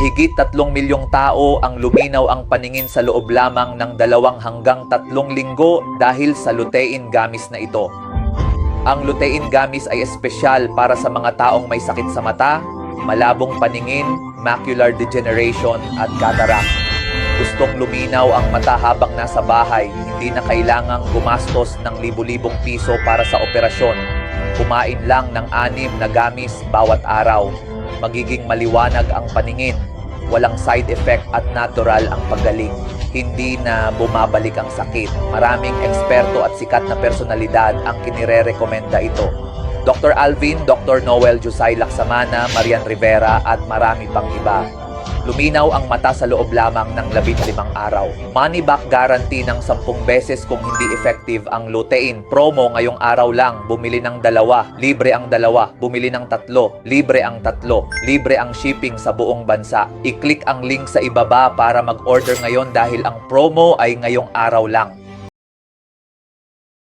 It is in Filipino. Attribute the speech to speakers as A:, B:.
A: Mahigit 3 milyong tao ang luminaw ang paningin sa loob lamang ng 2 hanggang 3 linggo dahil sa lutein gummies na ito. Ang lutein gummies ay espesyal para sa mga taong may sakit sa mata, malabong paningin, macular degeneration at cataract. Gustong luminaw ang mata habang nasa bahay, hindi na kailangang gumastos ng libu-libong piso para sa operasyon. Kumain lang ng 6 na gummies bawat araw. Magiging maliwanag ang paningin, walang side effect at natural ang paggaling. Hindi na bumabalik ang sakit. Maraming eksperto at sikat na personalidad ang kinire-rekomenda ito. Dr. Alvin, Dr. Noel Jusay Laksamana, Marian Rivera at marami pang iba. Luminaw ang mata sa loob lamang ng 15 araw. Money back guarantee ng 10 beses kung hindi effective ang lutein. Promo ngayong araw lang, bumili ng 2, libre ang 2. Bumili ng 3, libre ang 3. Libre ang shipping sa buong bansa. I-click ang link sa ibaba para mag-order ngayon dahil ang promo ay ngayong araw lang.